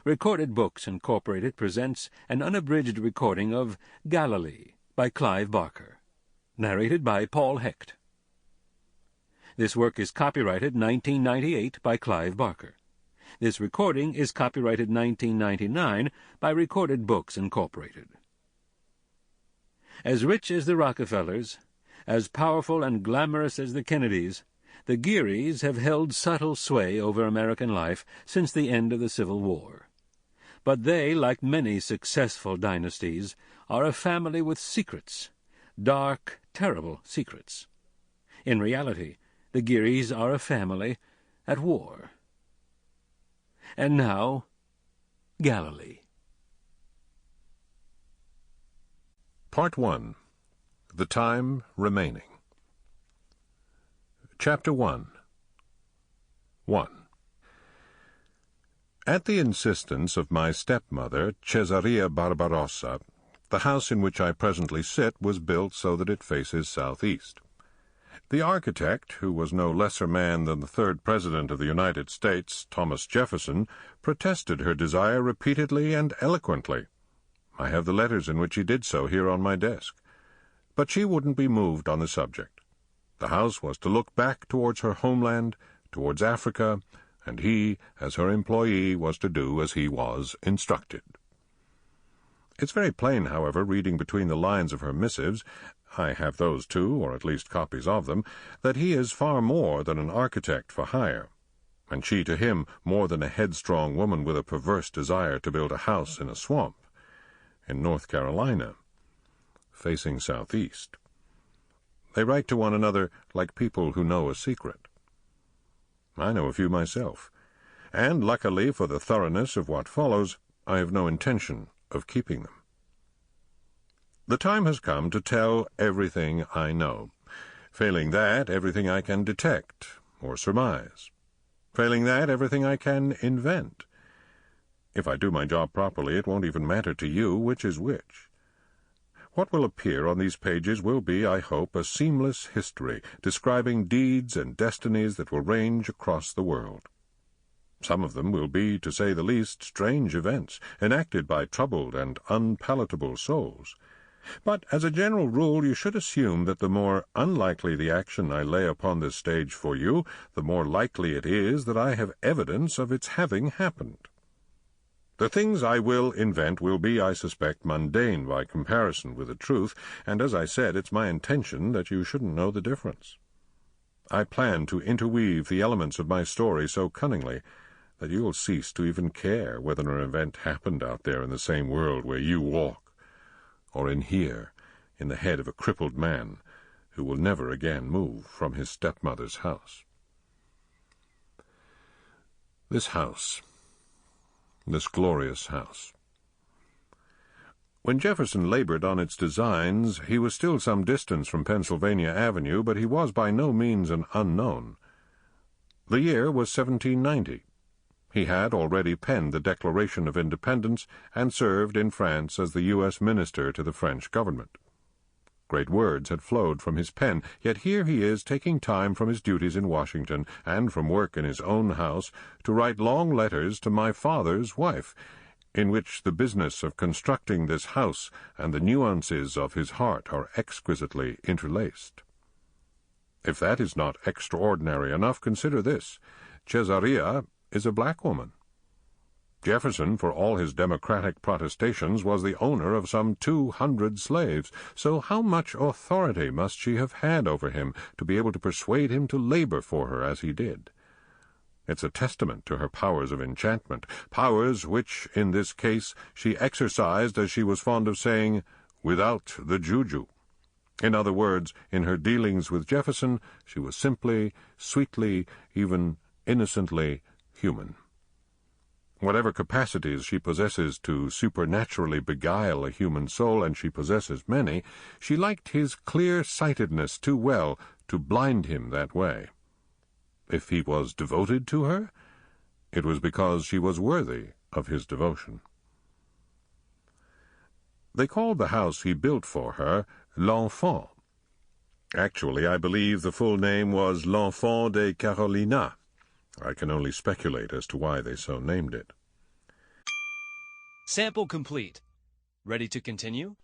Recorded Books, Incorporated presents an unabridged recording of Galilee by Clive Barker, narrated by Paul Hecht. This work is copyrighted 1998 by Clive Barker. This recording is copyrighted 1999 by Recorded Books, Incorporated. As rich as the Rockefellers, as powerful and glamorous as the Kennedys, the Gearys have held subtle sway over American life since the end of the Civil War. But they, like many successful dynasties, are a family with secrets, dark, terrible secrets. In reality, the Gearys are a family at war. And now, Galilee. Part 1. The Time Remaining. Chapter 1. 1. At the insistence of my stepmother, Cesarea Barbarossa, the house in which I presently sit was built so that it faces southeast. The architect, who was no lesser man than the third President of the United States, Thomas Jefferson, protested her desire repeatedly and eloquently. I have the letters in which he did so here on my desk. But she wouldn't be moved on the subject. The house was to look back towards her homeland, towards Africa, and he, as her employee, was to do as he was instructed. It's very plain, however, reading between the lines of her missives, I have those too, or at least copies of them, that he is far more than an architect for hire, and she to him more than a headstrong woman with a perverse desire to build a house in a swamp, in North Carolina, facing southeast. They write to one another like people who know a secret. I know a few myself, and, luckily for the thoroughness of what follows, I have no intention of keeping them. The time has come to tell everything I know. Failing that, everything I can detect or surmise. Failing that, everything I can invent. If I do my job properly, it won't even matter to you which is which. What will appear on these pages will be, I hope, a seamless history, describing deeds and destinies that will range across the world. Some of them will be, to say the least, strange events, enacted by troubled and unpalatable souls. But, as a general rule, you should assume that the more unlikely the action I lay upon this stage for you, the more likely it is that I have evidence of its having happened. The things I will invent will be, I suspect, mundane by comparison with the truth, and as I said, it's my intention that you shouldn't know the difference. I plan to interweave the elements of my story so cunningly that you will cease to even care whether an event happened out there in the same world where you walk, or in here, in the head of a crippled man who will never again move from his stepmother's house. This house. This glorious house. When Jefferson labored on its designs, he was still some distance from Pennsylvania Avenue, but he was by no means an unknown. The year was 1790. He had already penned the Declaration of Independence and served in France as the U.S. minister to the French government. Great words had flowed from his pen, yet here he is taking time from his duties in Washington and from work in his own house to write long letters to my father's wife, in which the business of constructing this house and the nuances of his heart are exquisitely interlaced. If that is not extraordinary enough, consider this. Cesarea is a black woman. Jefferson, for all his democratic protestations, was the owner of some 200 slaves, so how much authority must she have had over him to be able to persuade him to labor for her as he did? It's a testament to her powers of enchantment, powers which, in this case, she exercised, as she was fond of saying, without the juju. In other words, in her dealings with Jefferson, she was simply, sweetly, even innocently human. Whatever capacities she possesses to supernaturally beguile a human soul, and she possesses many, she liked his clear-sightedness too well to blind him that way. If he was devoted to her, it was because she was worthy of his devotion. They called the house he built for her L'Enfant. Actually, I believe the full name was L'Enfant de Carolina. I can only speculate as to why they so named it. Sample complete. Ready to continue?